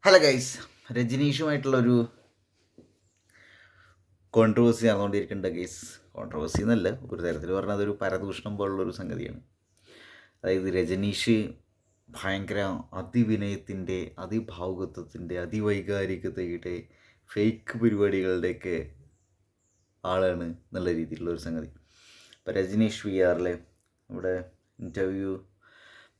Hello guys, രജനീഷുമായിട്ടുള്ളൊരു controversy നടന്നുകൊണ്ടിരിക്കേണ്ട guys. Controversy എന്നല്ല, ഒരു തരത്തിൽ പറഞ്ഞാൽ അതൊരു പരദൂഷണം പോലുള്ളൊരു സംഗതിയാണ്. അതായത് രജനീഷ് ഭയങ്കര അതിവിനയത്തിൻ്റെ, അതിഭാവുകത്വത്തിൻ്റെ, അതിവൈകാരികതയുടെ ഫേക്ക് പരിപാടികളുടെയൊക്കെ ആളാണ് എന്നുള്ള രീതിയിലുള്ളൊരു സംഗതി. ഇപ്പോൾ രജനീഷ് വി ആറിലെ ഇവിടെ ഇൻ്റർവ്യൂ,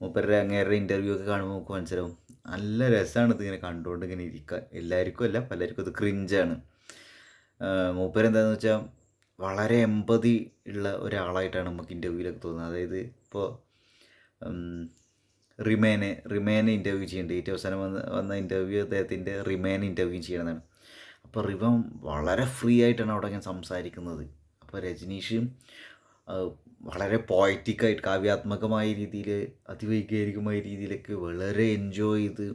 മൂപ്പരുടെ അങ്ങേരുടെ ഇൻ്റർവ്യൂ ഒക്കെ കാണുമ്പോൾ നമുക്ക് മനസ്സിലാവും നല്ല രസമാണ് ഇതിങ്ങനെ കണ്ടുകൊണ്ട് ഇങ്ങനെ ഇരിക്കാൻ. എല്ലാവർക്കും അല്ല, പലർക്കും അത് ക്രിഞ്ചാണ്. മൂപ്പരെന്താണെന്ന് വെച്ചാൽ വളരെ എമ്പതി ഉള്ള ഒരാളായിട്ടാണ് നമുക്ക് ഇൻ്റർവ്യൂവിലൊക്കെ തോന്നുന്നത്. അതായത് ഇപ്പോൾ റിമേനെ ഇൻ്റർവ്യൂ ചെയ്യേണ്ടത്, ഏറ്റവും അവസാനം വന്ന ഇൻ്റർവ്യൂ അദ്ദേഹത്തിൻ്റെ റിമേനെ ഇൻ്റർവ്യൂ ചെയ്യണമെന്നാണ്. അപ്പോൾ റിവൻ വളരെ ഫ്രീ ആയിട്ടാണ് അവിടെ ഞാൻ സംസാരിക്കുന്നത്. അപ്പോൾ രജനീഷ് വളരെ പോയറ്റിക്കായിട്ട്, കാവ്യാത്മകമായ രീതിയിൽ, അതിവൈകാരികമായ രീതിയിലൊക്കെ വളരെ എൻജോയ് ചെയ്ത്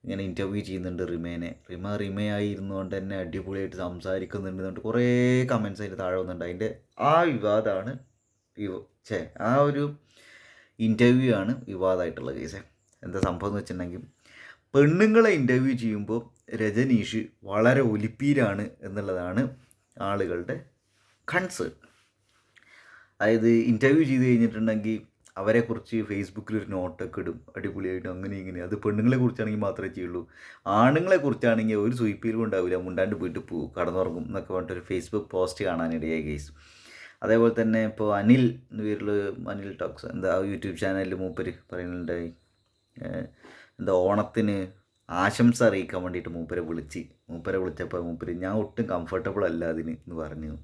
ഇങ്ങനെ ഇൻ്റർവ്യൂ ചെയ്യുന്നുണ്ട് റിമേ ആയിരുന്നുകൊണ്ട് തന്നെ അടിപൊളിയായിട്ട് സംസാരിക്കുന്നുണ്ട് എന്നിട്ട് കുറേ കമൻസ് അതിൻ്റെ താഴെ വന്നിട്ടുണ്ട്. അതിൻ്റെ ആ വിവാദമാണ് ആ ഒരു ഇൻ്റർവ്യൂ ആണ് വിവാദമായിട്ടുള്ള കേസ്. എന്താ സംഭവം എന്ന് വെച്ചിട്ടുണ്ടെങ്കിൽ, പെണ്ണുങ്ങളെ ഇൻ്റർവ്യൂ ചെയ്യുമ്പോൾ രജനീഷ് വളരെ ഒലിപ്പീരാണ് എന്നുള്ളതാണ് ആളുകളുടെ കൺസേൺ. അതായത് ഇൻ്റർവ്യൂ ചെയ്ത് കഴിഞ്ഞിട്ടുണ്ടെങ്കിൽ അവരെക്കുറിച്ച് ഫേസ്ബുക്കിൽ ഒരു നോട്ടൊക്കെ ഇടും, അടിപൊളിയായിട്ട് അങ്ങനെ ഇങ്ങനെ. അത് പെണ്ണുങ്ങളെ കുറിച്ചാണെങ്കിൽ മാത്രമേ ചെയ്യുള്ളൂ. ആണുങ്ങളെ കുറിച്ചാണെങ്കിൽ ഒരു സുയിപ്പീലും ഉണ്ടാവില്ല, മുണ്ടാണ്ട് വീട്ടിൽ പോകും, കടന്നുറങ്ങും എന്നൊക്കെ പറഞ്ഞിട്ടൊരു ഫേസ്ബുക്ക് പോസ്റ്റ് കാണാനിടയായി കേസ്. അതേപോലെ തന്നെ ഇപ്പോൾ അനിൽ എന്ന പേരിൽ, അനിൽ ടോക്സ് എന്താ യൂട്യൂബ് ചാനലിൽ മൂപ്പര് പറയുന്നുണ്ടായി, എന്താ ഓണത്തിന് ആശംസ അറിയിക്കാൻ വേണ്ടിയിട്ട് മൂപ്പരെ വിളിച്ചപ്പോൾ മൂപ്പര് ഞാൻ ഒട്ടും കംഫർട്ടബിൾ അല്ല അതിന് എന്ന് പറഞ്ഞു.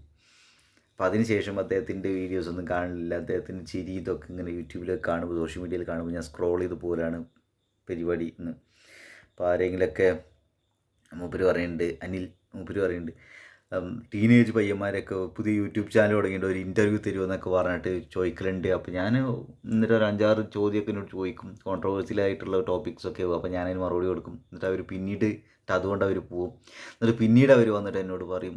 അപ്പോൾ അതിനുശേഷം അദ്ദേഹത്തിൻ്റെ വീഡിയോസൊന്നും കാണില്ല, അദ്ദേഹത്തിൻ്റെ ചിരി ഇതൊക്കെ ഇങ്ങനെ യൂട്യൂബിലൊക്കെ കാണുമ്പോൾ, സോഷ്യൽ മീഡിയയിൽ കാണുമ്പോൾ ഞാൻ സ്ക്രോൾ ചെയ്ത് പോലാണ് പരിപാടി എന്ന്. അപ്പോൾ ആരെങ്കിലൊക്കെ മൂപ്പര് പറയുന്നുണ്ട് ടീനേജ് പയ്യന്മാരൊക്കെ പുതിയ യൂട്യൂബ് ചാനൽ തുടങ്ങിയിട്ട് ഒരു ഇൻ്റർവ്യൂ തരുമോ എന്നൊക്കെ പറഞ്ഞിട്ട് ചോദിക്കലുണ്ട്. അപ്പോൾ ഞാൻ എന്നിട്ട് ഒരു 5-6 ചോദ്യമൊക്കെ എന്നോട് ചോദിക്കും, കോൺട്രവേഴ്സിയലായിട്ടുള്ള ടോപ്പിക്സൊക്കെ. അപ്പോൾ ഞാനതിന് മറുപടി കൊടുക്കും. എന്നിട്ട് അവർ പിന്നീട് അതുകൊണ്ട് അവർ പോവും. എന്നിട്ട് പിന്നീട് അവർ വന്നിട്ട് എന്നോട് പറയും,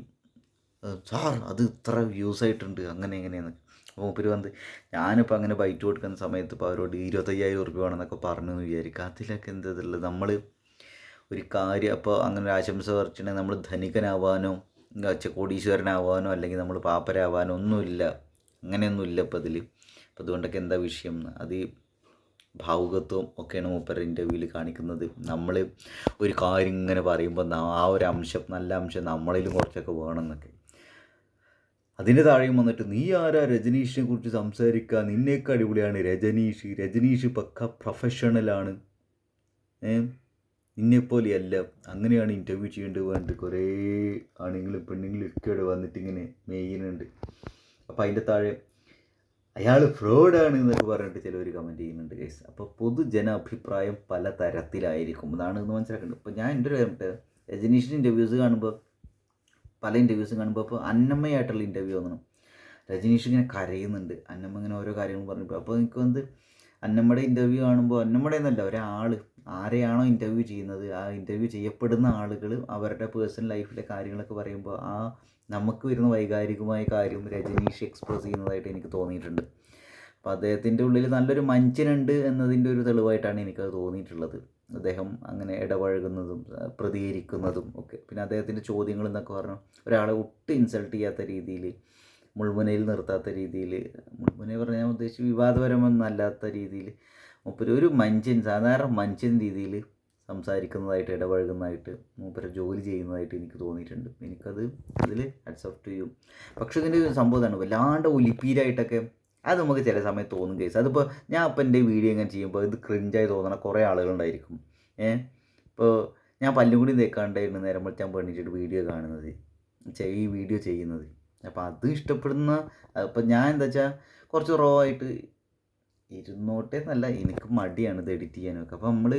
സാർ അത് ഇത്ര വ്യൂസ് ആയിട്ടുണ്ട് അങ്ങനെ എങ്ങനെയാണ്. അപ്പോൾ മൂപ്പര് വന്ന് ഞാനിപ്പോൾ അങ്ങനെ ബൈറ്റ് കൊടുക്കുന്ന സമയത്ത് ഇപ്പോൾ അവരോട് 25,000 രൂപ വേണമെന്നൊക്കെ പറഞ്ഞു എന്ന് വിചാരിക്കുക. അതിലൊക്കെ എന്തതുള്ളത്, നമ്മൾ ഒരു കാര്യം അപ്പോൾ അങ്ങനെ ഒരു ആശംസ പറിച്ചിട്ടുണ്ടെങ്കിൽ നമ്മൾ ധനികനാവാനോ കോടീശ്വരനാവാനോ അല്ലെങ്കിൽ നമ്മൾ പാപ്പരാവാനോ ഒന്നുമില്ല, അങ്ങനെയൊന്നുമില്ല ഇപ്പോൾ അതിൽ. അപ്പോൾ അതുകൊണ്ടൊക്കെ എന്താ വിഷയം എന്ന്, അത് ഭാവുകത്വം ഒക്കെയാണ് മൂപ്പരുടെ ഇൻ്റർവ്യൂവിൽ കാണിക്കുന്നത്. നമ്മൾ ഒരു കാര്യം ഇങ്ങനെ പറയുമ്പോൾ ആ ഒരു അംശം, നല്ല അംശം നമ്മളിലും കുറച്ചൊക്കെ വേണമെന്നൊക്കെ. അതിൻ്റെ താഴെയും വന്നിട്ട് നീ ആരാ രജനീഷിനെ കുറിച്ച് സംസാരിക്കുക, നിന്നേക്ക് അടിപൊളിയാണ് രജനീഷ് പക്ക പ്രൊഫഷണലാണ്, നിന്നെപ്പോലെയല്ല, അങ്ങനെയാണ് ഇൻ്റർവ്യൂ ചെയ്യേണ്ടത് വേണ്ടി കുറേ ആണെങ്കിലും പെണ്ണുങ്ങളും ഒക്കെ ഇവിടെ വന്നിട്ട് ഇങ്ങനെ മെയ്യുന്നുണ്ട്. അപ്പോൾ അതിൻ്റെ താഴെ അയാൾ ഫ്രോഡാണ് എന്നൊക്കെ പറഞ്ഞിട്ട് ചിലവർ കമൻറ്റ് ചെയ്യുന്നുണ്ട് കേസ്. അപ്പോൾ പൊതുജന അഭിപ്രായം പല തരത്തിലായിരിക്കും എന്നാണ് ഇന്ന് മനസ്സിലാക്കേണ്ടത്. ഇപ്പോൾ ഞാൻ എൻ്റെ ഒരു രജനീഷിൻ്റെ ഇൻ്റർവ്യൂസ് കാണുമ്പോൾ, പല ഇൻ്റർവ്യൂസും കാണുമ്പോൾ ഇപ്പോൾ അന്നമ്മയായിട്ടുള്ള ഇൻ്റർവ്യൂ തോന്നണം, രജനീഷ് ഇങ്ങനെ കരയുന്നുണ്ട്, അന്നമ്മ ഇങ്ങനെ ഓരോ കാര്യങ്ങൾ പറഞ്ഞപ്പോൾ. അപ്പോൾ എനിക്ക് വന്ന് അന്നമ്മയുടെ ഇൻ്റർവ്യൂ കാണുമ്പോൾ, അന്നമ്മയുടെ എന്നല്ല, ഒരാൾ ആരെയാണോ ഇൻ്റർവ്യൂ ചെയ്യുന്നത്, ആ ഇൻ്റർവ്യൂ ചെയ്യപ്പെടുന്ന ആളുകൾ അവരുടെ പേഴ്സണൽ ലൈഫിലെ കാര്യങ്ങളൊക്കെ പറയുമ്പോൾ ആ നമുക്ക് വരുന്ന വൈകാരികമായ കാര്യം രജനീഷ് എക്സ്പ്രസ് ചെയ്യുന്നതായിട്ട് എനിക്ക് തോന്നിയിട്ടുണ്ട്. അപ്പോൾ അദ്ദേഹത്തിൻ്റെ ഉള്ളിൽ നല്ലൊരു മനുഷ്യനുണ്ട് എന്നതിൻ്റെ ഒരു തെളിവായിട്ടാണ് എനിക്കത് തോന്നിയിട്ടുള്ളത്. അദ്ദേഹം അങ്ങനെ ഇടപഴകുന്നതും പ്രതികരിക്കുന്നതും ഒക്കെ. പിന്നെ അദ്ദേഹത്തിൻ്റെ ചോദ്യങ്ങൾ എന്നൊക്കെ പറഞ്ഞാൽ ഒരാളെ ഒട്ടും ഇൻസൾട്ട് ചെയ്യാത്ത രീതിയിൽ, മുൾമുനയിൽ നിർത്താത്ത രീതിയിൽ, മുൾമുനയിൽ പറഞ്ഞാൽ ഞാൻ ഉദ്ദേശിച്ച് വിവാദപരമൊന്നല്ലാത്ത രീതിയിൽ മൂപ്പര് ഒരു സാധാരണ മനുഷ്യൻ രീതിയിൽ സംസാരിക്കുന്നതായിട്ട്, ഇടപഴകുന്നതായിട്ട്, മൂപ്പര് ജോലി ചെയ്യുന്നതായിട്ട് എനിക്ക് തോന്നിയിട്ടുണ്ട്. എനിക്കത് അതിൽ ഹാറ്റ്സ് ഓഫ് ടു യു. പക്ഷേ ഇതിൻ്റെ സംഭവം ഇതാണ്, വല്ലാണ്ട് ഒലിപ്പീരായിട്ടൊക്കെ അത് നമുക്ക് ചില സമയത്ത് തോന്നും കേസ്. അതിപ്പോൾ ഞാൻ ഇപ്പോൾ എൻ്റെ വീഡിയോ ഇങ്ങനെ ചെയ്യുമ്പോൾ ഇത് ക്രിഞ്ചായി തോന്നണ കുറേ ആളുകളുണ്ടായിരിക്കും. ഇപ്പോൾ ഞാൻ പല്ലുകൂടി തേക്കാണ്ടായിരുന്നു നേരം വെച്ചാൽ വേണ്ടിയിട്ട് വീഡിയോ കാണുന്നത്, ഈ വീഡിയോ ചെയ്യുന്നത്. അപ്പോൾ അത് ഇഷ്ടപ്പെടുന്ന, അപ്പോൾ ഞാൻ എന്താ വെച്ചാൽ കുറച്ച് റോ ആയിട്ട് ഇരുന്നോട്ടെ എന്നല്ല, എനിക്ക് മടിയാണ് ഇത് എഡിറ്റ് ചെയ്യാനൊക്കെ. അപ്പോൾ നമ്മൾ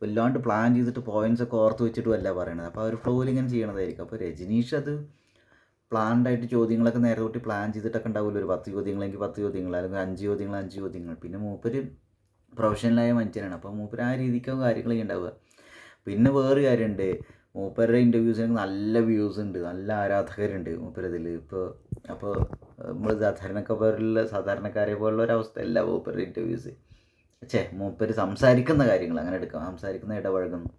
വല്ലാണ്ട് പ്ലാൻ ചെയ്തിട്ട് പോയിൻറ്റ്സൊക്കെ ഓർത്ത് വെച്ചിട്ടും അല്ല പറയണത്. അപ്പോൾ ആ ഒരു ഫ്ലോയിൽ ഇങ്ങനെ ചെയ്യണതായിരിക്കും. അപ്പോൾ രജനീഷ് അത് പ്ലാൻഡായിട്ട് ചോദ്യങ്ങളൊക്കെ നേരെ തൊട്ട് പ്ലാൻ ചെയ്തിട്ടൊക്കെ ഉണ്ടാവില്ല. ഒരു 10 ചോദ്യങ്ങളെങ്കിൽ 10 ചോദ്യങ്ങൾ, അല്ലെങ്കിൽ 5 ചോദ്യങ്ങൾ. പിന്നെ മൂപ്പര് പ്രൊഫഷണലായ മനുഷ്യനാണ്. അപ്പോൾ മൂപ്പര് ആ രീതിക്ക് കാര്യങ്ങളൊക്കെ ഉണ്ടാവുക. പിന്നെ വേറൊരു കാര്യമുണ്ട്, മൂപ്പരുടെ ഇൻ്റർവ്യൂസിനൊക്കെ നല്ല വ്യൂസ് ഉണ്ട്, നല്ല ആരാധകരുണ്ട് മൂപ്പരതിൽ. അപ്പോൾ നമ്മൾ സാധാരണക്കാരെ പോലുള്ള ഒരവസ്ഥയല്ല മൂപ്പരുടെ ഇൻ്റർവ്യൂസ്. മൂപ്പര് സംസാരിക്കുന്ന കാര്യങ്ങൾ അങ്ങനെ എടുക്കാം, സംസാരിക്കുന്ന ഇടപഴകുന്നു.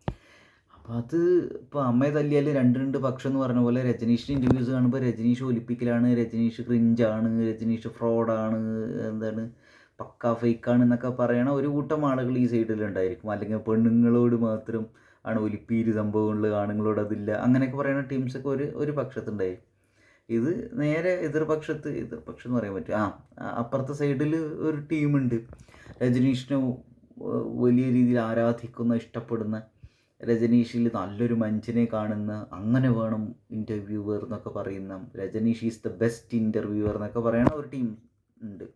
അപ്പോൾ അത് ഇപ്പോൾ അമ്മയെ തല്ലിയാൽ രണ്ട് രണ്ട് പക്ഷം എന്ന് പറഞ്ഞ പോലെ രജനീഷിൻ്റെ ഇൻ്റർവ്യൂസ് കാണുമ്പോൾ രജനീഷ് ഒലിപ്പിക്കലാണ്, രജനീഷ് ക്രിഞ്ചാണ്, രജനീഷ് ഫ്രോഡാണ്, എന്താണ് പക്കാ ഫേക്കാണ് എന്നൊക്കെ പറയണ ഒരു കൂട്ടം ആളുകൾ ഈ സൈഡിലുണ്ടായിരിക്കും. അല്ലെങ്കിൽ പെണ്ണുങ്ങളോട് മാത്രം ആണ് ഒലിപ്പീര് സംഭവങ്ങളിൽ, ആണുങ്ങളോട് അതില്ല, അങ്ങനെയൊക്കെ പറയുന്ന ടീംസൊക്കെ ഒരു പക്ഷത്തുണ്ടായി. ഇത് നേരെ എതിർപക്ഷം എന്ന് പറയാൻ പറ്റും. അപ്പുറത്തെ സൈഡിൽ ഒരു ടീമുണ്ട്, രജനീഷിനെ വലിയ രീതിയിൽ ആരാധിക്കുന്ന, ഇഷ്ടപ്പെടുന്ന, രജനീഷിൽ നല്ലൊരു മനുഷ്യനെ കാണുന്ന, അങ്ങനെ വേണം ഇൻ്റർവ്യൂവർ എന്നൊക്കെ പറയുന്ന, Rajneesh is the best interviewer എന്നൊക്കെ പറയുന്ന ഒരു ടീം ഉണ്ട്.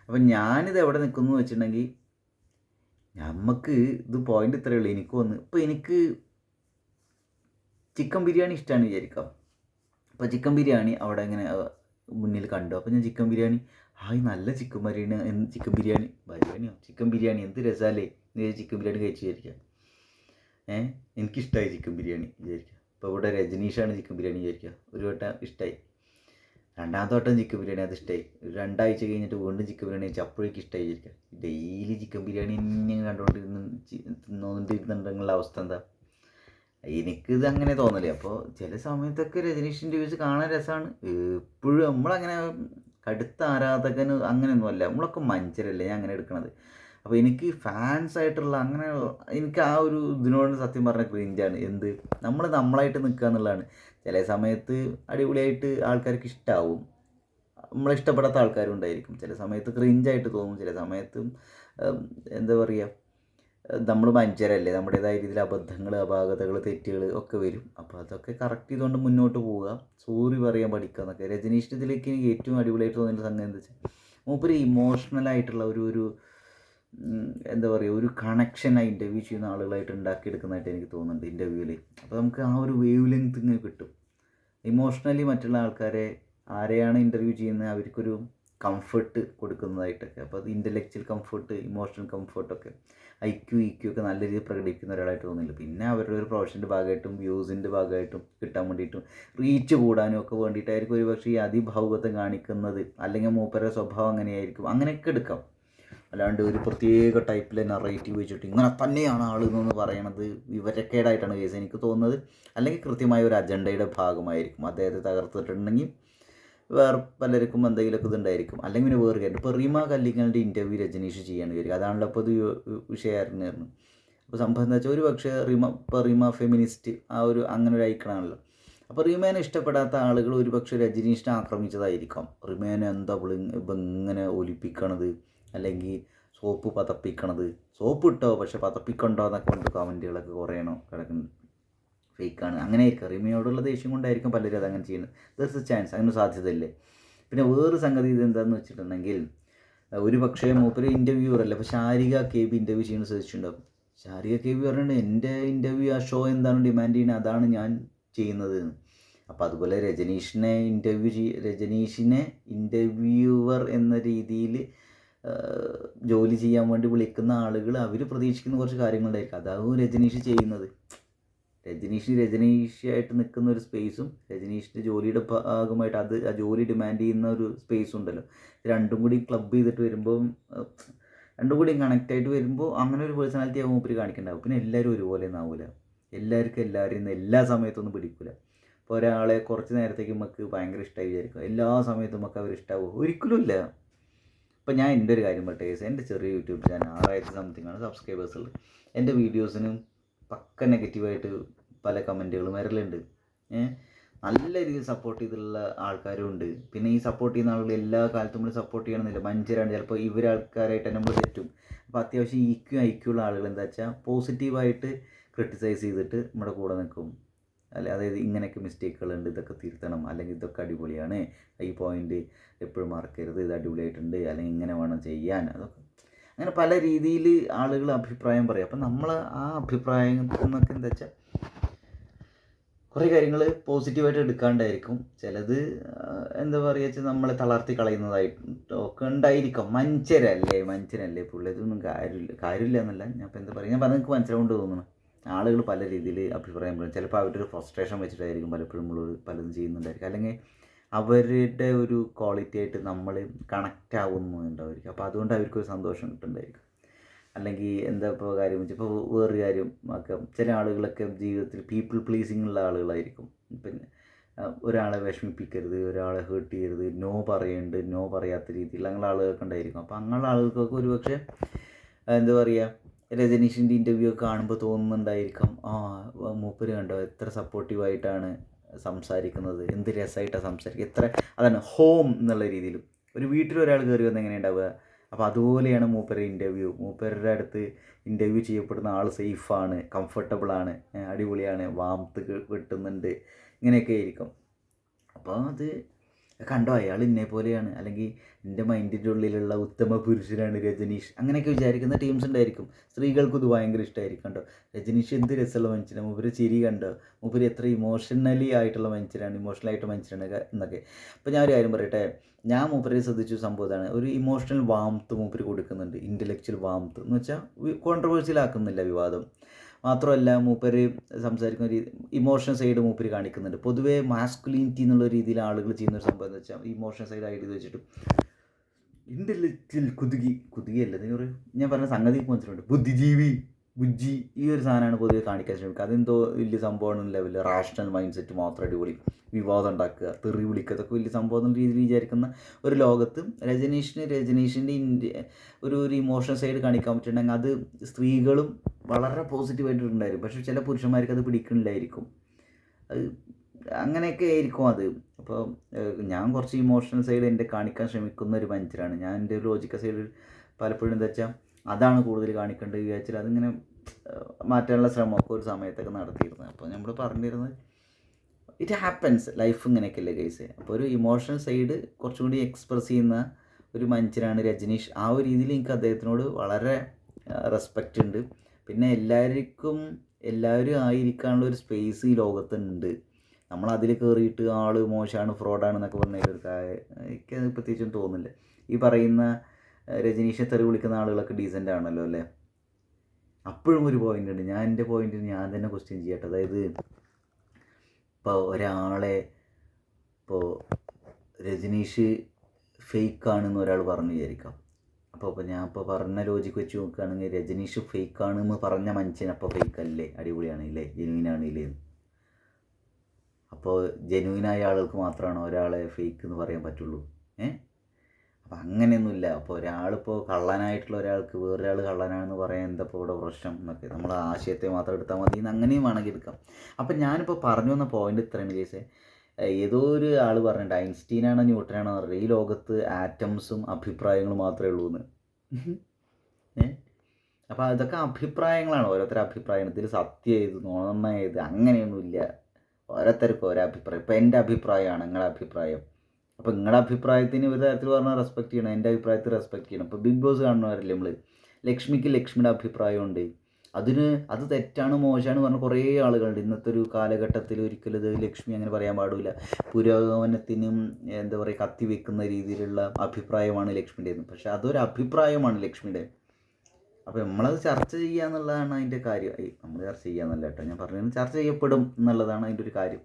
അപ്പം ഞാനിത് എവിടെ നിൽക്കുന്നു എന്ന് വെച്ചിട്ടുണ്ടെങ്കിൽ, നമുക്ക് ഇത് പോയിൻ്റ് ഇത്രയേ ഉള്ളൂ. ഇപ്പോൾ എനിക്ക് ചിക്കൻ ബിരിയാണി ഇഷ്ടമാണ് വിചാരിക്കാം. അപ്പോൾ ചിക്കൻ ബിരിയാണി അവിടെ ഇങ്ങനെ മുന്നിൽ കണ്ടു. അപ്പോൾ ഞാൻ ചിക്കൻ ബിരിയാണി, നല്ല ചിക്കൻ ബിരിയാണി എന്ത് രസമല്ലേ എന്ന് ചിക്കൻ ബിരിയാണി കഴിച്ച് വിചാരിക്കാം. എനിക്കിഷ്ടമായി ചിക്കൻ ബിരിയാണി വിചാരിക്കുക. ഇപ്പോൾ ഇവിടെ രജനീഷാണ് ചിക്കൻ ബിരിയാണി വിചാരിക്കുക. ഒരു വട്ടം ഇഷ്ടമായി, രണ്ടാമത്തെ വട്ടം ചിക്കൻ ബിരിയാണി അത് ഇഷ്ടമായി, 2 ആഴ്ച കഴിഞ്ഞിട്ട് വീണ്ടും ചിക്കൻ ബിരിയാണി കഴിച്ചാൽ അപ്പോഴേക്കും ഇഷ്ടമായി വിചാരിക്കുക. ഡെയിലി ചിക്കൻ ബിരിയാണി ഇങ്ങനെ തിന്നുകൊണ്ടിരുന്നുണ്ടെന്നുള്ള അവസ്ഥ എന്താ? എനിക്കിത് അങ്ങനെ തോന്നലേ. അപ്പോൾ ചില സമയത്തൊക്കെ രജനീഷിൻ്റെ വ്യൂസ് കാണാൻ രസമാണ്. എപ്പോഴും നമ്മളങ്ങനെ കടുത്ത ആരാധകന് അങ്ങനെയൊന്നുമല്ല, നമ്മളൊക്കെ മനുഷ്യരല്ലേ, ഞാൻ അങ്ങനെ എടുക്കണത്. അപ്പോൾ എനിക്ക് ഫാൻസായിട്ടുള്ള അങ്ങനെ എനിക്ക് ആ ഒരു ഇതിനോട് സത്യം പറഞ്ഞ ക്രിഞ്ചാണ്. നമ്മളായിട്ട് നിൽക്കുക എന്നുള്ളതാണ്. ചില സമയത്ത് അടിപൊളിയായിട്ട് ആൾക്കാർക്ക് ഇഷ്ടമാവും, നമ്മളെ ഇഷ്ടപ്പെടാത്ത ആൾക്കാരും ഉണ്ടായിരിക്കും. ചില സമയത്ത് ക്രിഞ്ചായിട്ട് തോന്നും, ചില സമയത്ത് എന്താ പറയുക, നമ്മൾ മനുഷ്യരല്ലേ, നമ്മുടേതായ രീതിയിൽ അബദ്ധങ്ങൾ, അപാകതകൾ, തെറ്റുകൾ ഒക്കെ വരും. അപ്പോൾ അതൊക്കെ കറക്റ്റ് ചെയ്തുകൊണ്ട് മുന്നോട്ട് പോവുക, സോറി പറയാൻ പഠിക്കുക എന്നൊക്കെ. രജനീഷിൻ്റെ ഇതിലേക്ക് എനിക്ക് ഏറ്റവും അടിപൊളിയായിട്ട് തോന്നിയ സംഗതി എന്താ വെച്ചാൽ, മൂപ്പര് ഇമോഷണലായിട്ടുള്ള ഒരു എന്താ പറയുക, ഒരു കണക്ഷൻ ആ ഇൻ്റർവ്യൂ ചെയ്യുന്ന ആളുകളായിട്ട് ഉണ്ടാക്കിയെടുക്കുന്നതായിട്ട് എനിക്ക് തോന്നുന്നുണ്ട് ഇൻ്റർവ്യൂവിൽ. അപ്പോൾ നമുക്ക് ആ ഒരു വേവ് ലെങ്ത് ഇങ്ങനെ കിട്ടും. ഇമോഷണലി മറ്റുള്ള ആൾക്കാരെ, ആരെയാണ് ഇൻ്റർവ്യൂ ചെയ്യുന്നത്, അവർക്കൊരു കംഫർട്ട് കൊടുക്കുന്നതായിട്ടൊക്കെ. അപ്പോൾ അത് ഇൻ്റലക്ച്വൽ കംഫർട്ട്, ഇമോഷണൽ കംഫർട്ടൊക്കെ, IQ ഒക്കെ നല്ല രീതിയിൽ പ്രകടിപ്പിക്കുന്ന ഒരാളായിട്ട് തോന്നുന്നില്ല. പിന്നെ അവരുടെ ഒരു പ്രൊഫഷൻ്റെ ഭാഗമായിട്ടും വ്യൂസിൻ്റെ ഭാഗമായിട്ടും കിട്ടാൻ വേണ്ടിയിട്ടും റീച്ച് കൂടാനും ഒക്കെ വേണ്ടിയിട്ടായിരിക്കും ഒരു പക്ഷേ ഈ അതിഭാവുകത്വം കാണിക്കുന്നത്. അല്ലെങ്കിൽ മൂപ്പരുടെ സ്വഭാവം അങ്ങനെയായിരിക്കും, അങ്ങനെയൊക്കെ എടുക്കാം. അല്ലാണ്ട് ഒരു പ്രത്യേക ടൈപ്പിലെ നറേറ്റീവ് വെച്ചിട്ട് ഇങ്ങനെ തന്നെയാണ് ആളെന്ന് പറയണത് വിവരക്കേടായിട്ടാണ് കേസ് എനിക്ക് തോന്നുന്നത്. അല്ലെങ്കിൽ കൃത്യമായ ഒരു അജണ്ടയുടെ ഭാഗമായിരിക്കും. അദ്ദേഹത്തെ തകർത്തിട്ടുണ്ടെങ്കിൽ വേറെ പലർക്കും എന്തെങ്കിലുമൊക്കെ ഇതുണ്ടായിരിക്കും. അല്ലെങ്കിൽ പിന്നെ വേറെ കാര്യം, ഇപ്പോൾ റീമ കല്ലിങ്ങലിൻ്റെ ഇൻ്റർവ്യൂ രജനീഷ് ചെയ്യാൻ വരിക, അതാണല്ലോ അപ്പോൾ ഇത് വിഷയമായിരുന്നു. അപ്പോൾ സംഭവം എന്താ വെച്ചാൽ, ഒരു പക്ഷേ റീമ ഫെമിനിസ്റ്റ് അങ്ങനെ ഒരു ഐക്കണാണല്ലോ. അപ്പോൾ റീമേനെ ഇഷ്ടപ്പെടാത്ത ആളുകൾ ഒരു പക്ഷേ രജനീഷിനെ ആക്രമിച്ചതായിരിക്കാം. റീമേനെ എന്താ ഇങ്ങനെ ഒലിപ്പിക്കണത്, അല്ലെങ്കിൽ സോപ്പ് പതപ്പിക്കണത്, സോപ്പ് ഇട്ടോ പക്ഷെ പതപ്പിക്കണ്ടോ എന്നൊക്കെ കൊണ്ട് കമൻറ്റുകളൊക്കെ കുറയണോ കിടക്കുന്നുണ്ട്. ഫേക്കാണ്, അങ്ങനെ ആയിരിക്കും. റീമയോടുള്ള ദേഷ്യം കൊണ്ടായിരിക്കും പലരും അതങ്ങനെ ചെയ്യുന്നത്. ദർസ് ചാൻസ്, അങ്ങനെ സാധ്യതയില്ലേ. പിന്നെ വേറൊരു സംഗതി ഇതെന്താണെന്ന് വെച്ചിട്ടുണ്ടെങ്കിൽ, ഒരു പക്ഷേ മൂപ്പര് ഇൻ്റർവ്യൂവർ അല്ല, അപ്പോൾ ശാരിക KB ഇൻ്റർവ്യൂ ചെയ്യുന്നത് ശ്രദ്ധിച്ചിട്ടുണ്ടാവും. ശാരിക KB പറഞ്ഞിട്ടുണ്ട്, എൻ്റെ ഇൻ്റർവ്യൂ ആ ഷോ എന്താണ് ഡിമാൻഡ് ചെയ്യുന്നത് അതാണ് ഞാൻ ചെയ്യുന്നത്. അപ്പോൾ അതുപോലെ രജനീഷിനെ ഇൻ്റർവ്യൂവർ എന്ന രീതിയിൽ ജോലി ചെയ്യാൻ വേണ്ടി വിളിക്കുന്ന ആളുകൾ അവർ പ്രതീക്ഷിക്കുന്ന കുറച്ച് കാര്യങ്ങളുണ്ടായിരിക്കും. അതാവും രജനീഷ് ചെയ്യുന്നത്. രജനീഷായിട്ട് നിൽക്കുന്ന ഒരു സ്പേസും രജനീഷിൻ്റെ ജോലിയുടെ ഭാഗമായിട്ട് ആ ജോലി ഡിമാൻഡ് ചെയ്യുന്ന ഒരു സ്പേസും ഉണ്ടല്ലോ. രണ്ടും കൂടി ക്ലബ് ചെയ്തിട്ട് വരുമ്പോൾ, രണ്ടും കൂടി കണക്റ്റായിട്ട് വരുമ്പോൾ അങ്ങനെ ഒരു പേഴ്സണാലിറ്റി ആകുമ്പോൾ മൂപ്പര് കാണിക്കേണ്ടാവും. പിന്നെ എല്ലാവരും ഒരുപോലെ ഒന്നാവില്ല, എല്ലാവർക്കും എല്ലാവരെയും എല്ലാ സമയത്തൊന്നും പിടിക്കില്ല. ഇപ്പോൾ ഒരാളെ കുറച്ച് നേരത്തേക്ക് നമുക്ക് ഭയങ്കര ഇഷ്ടമായി വിചാരിക്കും, എല്ലാ സമയത്തും നമുക്ക് അവർ ഇഷ്ടമാവും, ഒരിക്കലും ഇല്ല. ഇപ്പോൾ ഞാൻ എൻ്റെ ഒരു കാര്യം പറയട്ടെ, എൻ്റെ ചെറിയ യൂട്യൂബ് ചാനൽ 6000 സംതിങ് ആണ് സബ്സ്ക്രൈബേഴ്സ് ഉള്ളത്. എൻ്റെ വീഡിയോസിനും പക്ക നെഗറ്റീവായിട്ട് പല കമൻറ്റുകളും വരലുണ്ട്. നല്ല രീതിയിൽ സപ്പോർട്ട് ചെയ്തിട്ടുള്ള ആൾക്കാരും ഉണ്ട്. പിന്നെ ഈ സപ്പോർട്ട് ചെയ്യുന്ന ആളുകൾ എല്ലാ കാലത്തും നമ്മൾ സപ്പോർട്ട് ചെയ്യണമെന്നില്ല, മനുഷ്യരാണ്. ചിലപ്പോൾ ആൾക്കാരായിട്ട് നമ്മൾ തെറ്റും. അപ്പോൾ അത്യാവശ്യം IQ ഉള്ള ആളുകൾ എന്താ വെച്ചാൽ പോസിറ്റീവായിട്ട് ക്രിട്ടിസൈസ് ചെയ്തിട്ട് നമ്മുടെ കൂടെ നിൽക്കും. അതായത് ഇങ്ങനെയൊക്കെ മിസ്റ്റേക്കുകളുണ്ട്, ഇതൊക്കെ തിരുത്തണം, അല്ലെങ്കിൽ ഇതൊക്കെ അടിപൊളിയാണ്, ഈ പോയിൻ്റ് എപ്പോഴും മറക്കരുത്, ഇത് അടിപൊളിയായിട്ടുണ്ട്, അല്ലെങ്കിൽ ഇങ്ങനെ വേണം ചെയ്യാൻ, അതൊക്കെ അങ്ങനെ പല രീതിയിൽ ആളുകൾ അഭിപ്രായം പറയും. അപ്പം നമ്മൾ ആ അഭിപ്രായത്തിൽ നിന്നൊക്കെ എന്താ വെച്ചാൽ കുറേ കാര്യങ്ങൾ പോസിറ്റീവായിട്ട് എടുക്കാണ്ടായിരിക്കും. ചിലത് എന്താ പറയുക വെച്ചാൽ നമ്മളെ തളർത്തി കളയുന്നതായിട്ടൊക്കെ ഉണ്ടായിരിക്കും. മനുഷ്യരല്ലേ പുള്ളി, ഇതൊന്നും കാര്യമില്ല എന്നല്ല ഞാൻ ഇപ്പോൾ എന്താ പറയുക, ഞാൻ പറഞ്ഞത് നിങ്ങൾക്ക് മനസ്സിലാവുകൊണ്ട് തോന്നുന്നു. ആളുകൾ പല രീതിയിൽ അഭിപ്രായം പറയും. ചിലപ്പോൾ അവരുടെ ഒരു ഫ്രസ്ട്രേഷൻ വെച്ചിട്ടായിരിക്കും പലപ്പോഴും നമ്മൾ പലതും ചെയ്യുന്നുണ്ടായിരിക്കും, അല്ലെങ്കിൽ അവരുടെ ഒരു ക്വാളിറ്റി ആയിട്ട് നമ്മൾ കണക്റ്റ് ആവുന്നുണ്ടായിരിക്കും. അപ്പോൾ അതുകൊണ്ട് അവർക്കൊരു സന്തോഷം കിട്ടുന്നുണ്ടായിരിക്കും. അല്ലെങ്കിൽ എന്താ ഇപ്പോൾ കാര്യം വെച്ചാൽ ഇപ്പോൾ വേറൊരു കാര്യം ഒക്കെ ചില ആളുകളൊക്കെ ജീവിതത്തിൽ പീപ്പിൾ പ്ലീസിങ് ഉള്ള ആളുകളായിരിക്കും. പിന്നെ ഒരാളെ വിഷമിപ്പിക്കരുത്, ഒരാളെ ഹേർട്ട് ചെയ്യരുത്, നോ പറയുന്നുണ്ട്, നോ പറയാത്ത രീതിയിലുള്ള അങ്ങനെ ആളുകൾക്ക് ഉണ്ടായിരിക്കും. അപ്പോൾ അങ്ങനെയുള്ള ആളുകൾക്കൊക്കെ ഒരുപക്ഷെ എന്താ പറയുക, രജനീഷിൻ്റെ ഇൻ്റർവ്യൂ ഒക്കെ കാണുമ്പോൾ തോന്നുന്നുണ്ടായിരിക്കാം, മൂപ്പര് കണ്ടോ എത്ര സപ്പോർട്ടീവായിട്ടാണ് സംസാരിക്കുന്നത്, എന്ത് രസമായിട്ടാണ് സംസാരിക്കുക, എത്ര അതാണ് ഹോം എന്നുള്ള രീതിയിൽ. ഒരു വീട്ടിൽ ഒരാൾ കയറി വന്ന് എങ്ങനെ ഉണ്ടാവുക, അപ്പോൾ അതുപോലെയാണ് മൂപ്പരുടെ ഇൻ്റർവ്യൂ. മൂപ്പരുടെ അടുത്ത് ഇൻ്റർവ്യൂ ചെയ്യപ്പെടുന്ന ആൾ സേഫാണ്, കംഫർട്ടബിളാണ്, അടിപൊളിയാണ്, വാംത്ത് കിട്ടുന്നുണ്ട്, ഇങ്ങനെയൊക്കെ ആയിരിക്കും. അപ്പോൾ അത് കണ്ടോ അയാൾ ഇന്നെ പോലെയാണ്, അല്ലെങ്കിൽ എൻ്റെ മൈൻഡിൻ്റെ ഉള്ളിലുള്ള ഉത്തമ പുരുഷനാണ് രജനീഷ്, അങ്ങനെയൊക്കെ വിചാരിക്കുന്ന ടീംസ് ഉണ്ടായിരിക്കും. സ്ത്രീകൾക്കും ഇത് ഭയങ്കര ഇഷ്ടമായിരിക്കും. കണ്ടോ രജനീഷ് എന്ത് രസമുള്ള മനുഷ്യനാണ്, മൂപ്പര് ചിരി കണ്ടോ, മൂപ്പര് എത്ര ഇമോഷണലി ആയിട്ടുള്ള മനുഷ്യരാണ്, ഇമോഷണലായിട്ട് മനുഷ്യരാണ് എന്നൊക്കെ. അപ്പോൾ ഞാൻ ഒരു കാര്യം പറയട്ടെ, ഞാൻ മൂപ്പരെ ശ്രദ്ധിച്ച സംഭവം ഇതാണ്, ഒരു ഇമോഷണൽ വാംത്ത് മൂപ്പര് കൊടുക്കുന്നുണ്ട്, ഇൻ്റലക്ച്വൽ വാംത്ത് എന്ന് വെച്ചാൽ കോൺട്രവേഴ്സ്യൽ ആക്കുന്നില്ല വിവാദം. മാത്രമല്ല മൂപ്പര് സംസാരിക്കുന്ന രീതി, ഇമോഷണൽ സൈഡ് മൂപ്പര് കാണിക്കുന്നുണ്ട്. പൊതുവേ മാസ്കുലിനിറ്റി എന്നുള്ള രീതിയിൽ ആളുകൾ ചെയ്യുന്നൊരു സംഭവം എന്ന് വെച്ചാൽ ഇമോഷണൽ സൈഡ് ഐഡിയ വെച്ചിട്ട് ഇൻ്റലക്ച്വൽ കുതുകിയല്ല ഇതിന് പറയും, ഞാൻ പറഞ്ഞ സംഗതി മനസ്സിലുണ്ട്, ബുദ്ധിജീവി ബുജ്ജി ഈ ഒരു സാധനമാണ് പൊതുവെ കാണിക്കാൻ ശ്രമിക്കുക. അതെന്തോ വലിയ സംഭവമാണ് ലെവലിൽ റാഷണൽ മൈൻഡ് സെറ്റ് മാത്രം അടിപൊളി, വിവാദം ഉണ്ടാക്കുക, തെറി വിളിക്കുക, അതൊക്കെ വലിയ സംഭവം എന്ന രീതിയിൽ വിചാരിക്കുന്ന ഒരു ലോകത്ത് രജനീഷിൻ്റെ ഒരു ഇമോഷണൽ സൈഡ് കാണിക്കാൻ പറ്റുന്നുണ്ടെങ്കിൽ അത് സ്ത്രീകളും വളരെ പോസിറ്റീവായിട്ടുണ്ടായിരിക്കും. പക്ഷേ ചില പുരുഷന്മാർക്ക് അത് പിടിക്കുന്നില്ലായിരിക്കും. അത് അങ്ങനെയൊക്കെ ആയിരിക്കും അത്. അപ്പോൾ ഞാൻ കുറച്ച് ഇമോഷണൽ സൈഡ് എൻ്റെ കാണിക്കാൻ ശ്രമിക്കുന്ന ഒരു മനുഷ്യരാണ്. ഞാൻ എൻ്റെ ഒരു ലോജിക്കൽ സൈഡ് പലപ്പോഴും എന്താ വെച്ചാൽ അതാണ് കൂടുതൽ കാണിക്കേണ്ടത് വിചാരിച്ചാൽ അതിങ്ങനെ മാറ്റാനുള്ള ശ്രമമൊക്കെ ഒരു സമയത്തൊക്കെ നടത്തിയിരുന്നത്. അപ്പോൾ നമ്മൾ പറഞ്ഞിരുന്നത് ഇറ്റ് ഹാപ്പൻസ്, ലൈഫ് ഇങ്ങനെയൊക്കെയല്ലേ കേസ്. അപ്പോൾ ഒരു ഇമോഷണൽ സൈഡ് കുറച്ചും കൂടി എക്സ്പ്രസ് ചെയ്യുന്ന ഒരു മനുഷ്യനാണ് രജനീഷ്. ആ ഒരു രീതിയിൽ എനിക്ക് അദ്ദേഹത്തിനോട് വളരെ റെസ്പെക്റ്റ് ഉണ്ട്. പിന്നെ എല്ലാവരും ആയിരിക്കാനുള്ള ഒരു സ്പേസ് ഈ ലോകത്തുണ്ട്. നമ്മളതിൽ കയറിയിട്ട് ആൾ മോശമാണ്, ഫ്രോഡാണെന്നൊക്കെ പറഞ്ഞൊരു എനിക്കത് പ്രത്യേകിച്ചും തോന്നുന്നില്ല. ഈ പറയുന്ന രജനീഷെ തെറി വിളിക്കുന്ന ആളുകളൊക്കെ ഡീസൻ്റ് ആണല്ലോ അല്ലേ. അപ്പോഴും ഒരു പോയിൻ്റ് ഉണ്ട്, ഞാൻ എൻ്റെ പോയിൻറ്റിന് ഞാൻ തന്നെ ക്വസ്റ്റ്യൻ ചെയ്യട്ടെ. അതായത് ഇപ്പോൾ ഒരാളെ ഇപ്പോൾ രജനീഷ് ഫേക്കാണെന്ന് ഒരാൾ പറഞ്ഞു വിചാരിക്കാം. അപ്പോൾ ഞാൻ ഇപ്പോൾ പറഞ്ഞ ലോജിക്ക് വെച്ച് നോക്കുകയാണെങ്കിൽ രജനീഷ് ഫേക്കാണെന്ന് പറഞ്ഞ മനുഷ്യൻ അപ്പോൾ ഫേക്കല്ലേ, അടിപൊളിയാണില്ലേ, ജെനുവിനാണില്ലേ. അപ്പോൾ ജെനുവിനായ ആളുകൾക്ക് മാത്രമാണ് ഒരാളെ ഫേക്ക് എന്ന് പറയാൻ പറ്റുള്ളൂ. അപ്പോൾ അങ്ങനെയൊന്നുമില്ല. അപ്പോൾ ഒരാളിപ്പോൾ കള്ളനായിട്ടുള്ള ഒരാൾക്ക് വേറൊരാൾ കള്ളനാണെന്ന് പറയാൻ എന്താ ഇപ്പോൾ ഇവിടെ പ്രശ്നം എന്നൊക്കെ, നമ്മൾ ആശയത്തെ മാത്രം എടുത്താൽ മതി എന്ന് അങ്ങനെയും വേണമെങ്കിൽ എടുക്കാം. അപ്പം ഞാനിപ്പോൾ പറഞ്ഞു വന്ന പോയിൻ്റ് ഇത്രയാണ് കേസ്. ഏതോ ഒരു ആൾ പറഞ്ഞിട്ട് ഐൻസ്റ്റീനാണോ ന്യൂട്ടനാണോ പറഞ്ഞത്, ഈ ലോകത്ത് ആറ്റംസും അഭിപ്രായങ്ങളും മാത്രമേ ഉള്ളൂ എന്ന്. അപ്പോൾ അതൊക്കെ അഭിപ്രായങ്ങളാണ്, ഓരോരുത്തരുടെ അഭിപ്രായം. ഇതിൽ സത്യം ഏത് നുണ ഏത് അങ്ങനെയൊന്നുമില്ല, ഓരോരുത്തർക്കും ഓരോ അഭിപ്രായം. ഇപ്പോൾ എൻ്റെ അഭിപ്രായമാണ് നിങ്ങളുടെ അഭിപ്രായം. അപ്പോൾ നിങ്ങളുടെ അഭിപ്രായത്തിന് ഒരു തരത്തിൽ പറഞ്ഞാൽ റെസ്പെക്റ്റ് ചെയ്യണം, എൻ്റെ അഭിപ്രായത്തിൽ റെസ്പെക്റ്റ് ചെയ്യണം. ഇപ്പോൾ ബിഗ് ബോസ് കാണുന്നവരല്ലേ നമ്മൾ, ലക്ഷ്മിക്ക് ലക്ഷ്മിയുടെ അഭിപ്രായമുണ്ട്, അത് തെറ്റാണ് മോശമാണ് പറഞ്ഞ കുറേ ആളുകളുണ്ട് ഇന്നത്തെ ഒരു കാലഘട്ടത്തിൽ. ഒരിക്കലും ഇത് ലക്ഷ്മി അങ്ങനെ പറയാൻ പാടില്ല. പുരോഗമനത്തിനും എന്താ പറയുക കത്തി വെക്കുന്ന രീതിയിലുള്ള അഭിപ്രായമാണ് ലക്ഷ്മിയുടേത്. പക്ഷേ അതൊരു അഭിപ്രായമാണ് ലക്ഷ്മിയുടെ. അപ്പോൾ നമ്മളത് ചർച്ച ചെയ്യുക എന്നുള്ളതാണ് അതിൻ്റെ കാര്യം. നമ്മൾ ചർച്ച ചെയ്യുക എന്നല്ല കേട്ടോ ഞാൻ പറഞ്ഞത്, ചർച്ച ചെയ്യപ്പെടും എന്നുള്ളതാണ് അതിൻ്റെ ഒരു കാര്യം.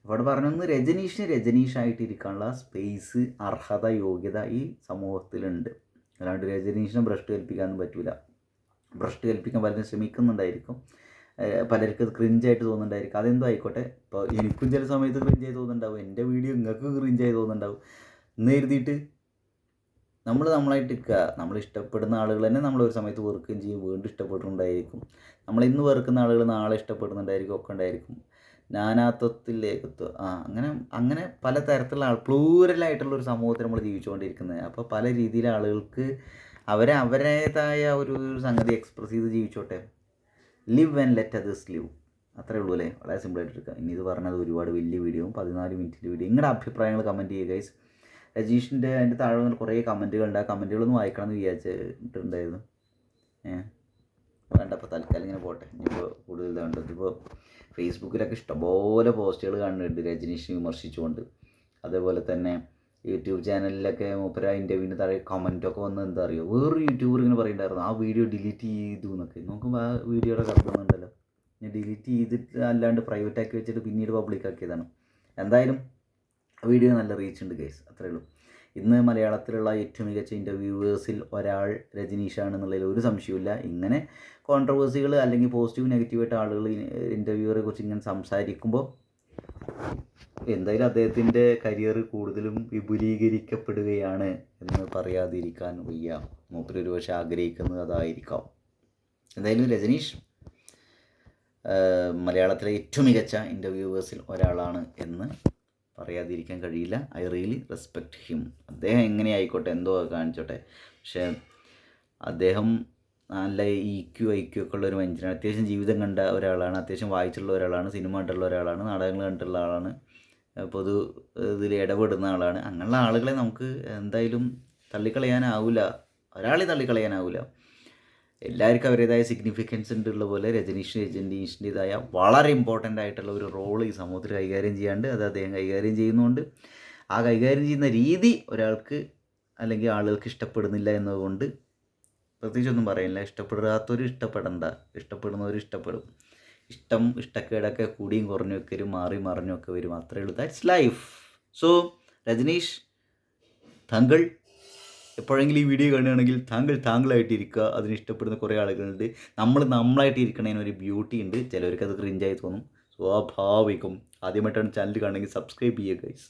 അപ്പോൾ അവിടെ പറഞ്ഞൊന്ന് രജനീഷായിട്ട് ഇരിക്കാനുള്ള സ്പേസ്, അർഹത, യോഗ്യത ഈ സമൂഹത്തിലുണ്ട്. അല്ലാണ്ട് രജനീഷിനെ ഭ്രഷ്ട് കൽപ്പിക്കാനൊന്നും പറ്റില്ല. ഭ്രഷ്ട് കൽപ്പിക്കാൻ പലരും ശ്രമിക്കുന്നുണ്ടായിരിക്കും, പലർക്കും അത് ക്രിഞ്ചായിട്ട് തോന്നുന്നുണ്ടായിരിക്കും. അതെന്തോ ആയിക്കോട്ടെ. ഇപ്പോൾ എനിക്കും ചില സമയത്ത് ക്രിഞ്ചായി തോന്നുന്നുണ്ടാവും, എൻ്റെ വീഡിയോ നിങ്ങൾക്ക് ക്രിഞ്ചായി തോന്നുന്നുണ്ടാവും എന്ന് എഴുതിയിട്ട് നമ്മളായിട്ട് നിൽക്കുക. നമ്മൾ ഇഷ്ടപ്പെടുന്ന ആളുകൾ തന്നെ നമ്മളൊരു സമയത്ത് വെറുക്കുകയും ചെയ്യും, വീണ്ടും ഇഷ്ടപ്പെട്ടിട്ടുണ്ടായിരിക്കും. നമ്മളിന്ന് വെറുക്കുന്ന ആളുകൾ നാളെ ഇഷ്ടപ്പെടുന്നുണ്ടായിരിക്കും, ഒക്കെ ഉണ്ടായിരിക്കും. നാനാത്വത്തിലേക്കത്വം അങ്ങനെ പല തരത്തിലുള്ള പ്ലൂരലായിട്ടുള്ളൊരു സമൂഹത്തിൽ നമ്മൾ ജീവിച്ചുകൊണ്ടിരിക്കുന്നത്. അപ്പോൾ പല രീതിയിലെ ആളുകൾക്ക് അവരുടേതായ ഒരു സംഗതി എക്സ്പ്രസ് ചെയ്ത് ജീവിച്ചോട്ടെ. Live and let others live, അത്രേ ഉള്ളൂ അല്ലേ. വളരെ സിമ്പിളായിട്ട് എടുക്കുക. ഇനി ഇത് പറഞ്ഞത് ഒരുപാട് വലിയ വീഡിയോ, 14 മിനിറ്റിൻ്റെ വീഡിയോ. നിങ്ങളുടെ അഭിപ്രായങ്ങൾ കമൻറ്റ് ചെയ്യുക ഗൈസ്. രജീഷിൻ്റെ അതിൻ്റെ താഴെ വന്നിട്ട് കുറേ കമൻറ്റുകളുണ്ട്, ആ കമൻറ്റുകളൊന്നും വായിക്കണം എന്ന് വിചാരിച്ചിട്ടുണ്ടായിരുന്നു. വേണ്ട, അപ്പോൾ തൽക്കാലം ഇങ്ങനെ പോട്ടെ. ഇപ്പോൾ കൂടുതൽ ഇതുണ്ട്. ഇപ്പോൾ ഫേസ്ബുക്കിലൊക്കെ ഇഷ്ടംപോലെ പോസ്റ്റുകൾ കാണുന്നുണ്ട് രജനീഷിനെ വിമർശിച്ചുകൊണ്ട്. അതേപോലെ തന്നെ യൂട്യൂബ് ചാനലിലൊക്കെ മൂപ്പര ഇൻ്റർവ്യൂവിന് താഴെ കമൻറ്റൊക്കെ വന്ന് എന്താ അറിയുമോ, വേറൊരു യൂട്യൂബർ ഇങ്ങനെ പറയുന്നുണ്ടായിരുന്നു ആ വീഡിയോ ഡിലീറ്റ് ചെയ്തു എന്നൊക്കെ. നോക്കുമ്പോൾ ആ വീഡിയോയുടെ കിടക്കുന്നുണ്ടല്ലോ, ഞാൻ ഡിലീറ്റ് ചെയ്തിട്ട് അല്ലാണ്ട് പ്രൈവറ്റ് ആക്കി വെച്ചിട്ട് പിന്നീട് പബ്ലിക് ആക്കിയതാണ്. എന്തായാലും വീഡിയോ നല്ല റീച്ച് ഉണ്ട് ഗൈസ്, അത്രേ ഉള്ളൂ. ഇന്ന് മലയാളത്തിലുള്ള ഏറ്റവും മികച്ച ഇൻ്റർവ്യൂവേഴ്സിൽ ഒരാൾ രജനീഷാണെന്നുള്ളതിൽ ഒരു സംശയവുമില്ല. ഇങ്ങനെ കോൺട്രവേഴ്സികൾ അല്ലെങ്കിൽ പോസിറ്റീവ് നെഗറ്റീവായിട്ട് ആളുകൾ ഇൻ്റർവ്യൂവറെ കുറിച്ച് ഇങ്ങനെ സംസാരിക്കുമ്പോൾ എന്തായാലും അദ്ദേഹത്തിൻ്റെ കരിയർ കൂടുതലും വിപുലീകരിക്കപ്പെടുകയാണ് എന്ന് പറയാതിരിക്കാൻ വയ്യ. മൂപ്പര് ഒരുപക്ഷെ ആഗ്രഹിക്കുന്നത് അതായിരിക്കാം. എന്തായാലും രജനീഷ് മലയാളത്തിലെ ഏറ്റവും മികച്ച ഇൻ്റർവ്യൂവേഴ്സിൽ ഒരാളാണ് എന്ന് പറയാതിരിക്കാൻ കഴിയില്ല. I really respect him. അദ്ദേഹം എങ്ങനെ ആയിക്കോട്ടെ, എന്തോ കാണിച്ചോട്ടെ, പക്ഷേ അദ്ദേഹം നല്ല IQ ഒക്കെ ഉള്ള ഒരു മനുഷ്യനാണ്. അത്യാവശ്യം ജീവിതം കണ്ട ഒരാളാണ്, അത്യാവശ്യം വായിച്ചുള്ള ഒരാളാണ്, സിനിമ കണ്ടുള്ള ഒരാളാണ്, നാടകങ്ങൾ കണ്ടുള്ള ആളാണ്, പൊതു ഇതിൽ ഇടപെടുന്ന ആളാണ്. അങ്ങനെയുള്ള ആളുകളെ നമുക്ക് എന്തായാലും തള്ളിക്കളയാനാവില്ല, ഒരാളെ തള്ളിക്കളയാനാവില്ല. എല്ലാവർക്കും അവരുടേതായ സിഗ്നിഫിക്കൻസ് ഉള്ള പോലെ രജനീഷിൻ്റെതായ വളരെ ഇമ്പോർട്ടൻ്റ് ആയിട്ടുള്ള ഒരു റോൾ ഈ സമൂഹത്തിൽ കൈകാര്യം ചെയ്യാണ്ട് അത് അദ്ദേഹം കൈകാര്യം ചെയ്യുന്നുണ്ട്. ആ കൈകാര്യം ചെയ്യുന്ന രീതി ഒരാൾക്ക് അല്ലെങ്കിൽ ആളുകൾക്ക് ഇഷ്ടപ്പെടുന്നില്ല എന്നതുകൊണ്ട് പ്രത്യേകിച്ചൊന്നും പറയുന്നില്ല. ഇഷ്ടപ്പെടാത്തവർ ഇഷ്ടപ്പെടണ്ട, ഇഷ്ടപ്പെടുന്നവർ ഇഷ്ടപ്പെടും. ഇഷ്ടക്കേടൊക്കെ കൂടിയും കുറഞ്ഞൊക്കെ വരും, മാറി മറിഞ്ഞൊക്കെ വരും, അത്രയേ ഉള്ളൂ. That's life. സോ രജനീഷ്, താങ്കൾ എപ്പോഴെങ്കിലും ഈ വീഡിയോ കാണുകയാണെങ്കിൽ താങ്കളായിട്ട് ഇരിക്കുക. അതിന് ഇഷ്ടപ്പെടുന്ന കുറേ ആളുകളുണ്ട്. നമ്മളായിട്ട് ഇരിക്കണതിന് ഒരു ബ്യൂട്ടി ഉണ്ട്. ചിലവർക്ക് അത് ക്രിഞ്ചായി തോന്നും, സ്വാഭാവികം. ആദ്യമായിട്ടാണ് ചാനൽ കാണുമെങ്കിൽ സബ്സ്ക്രൈബ് ചെയ്യുക ഗൈസ്.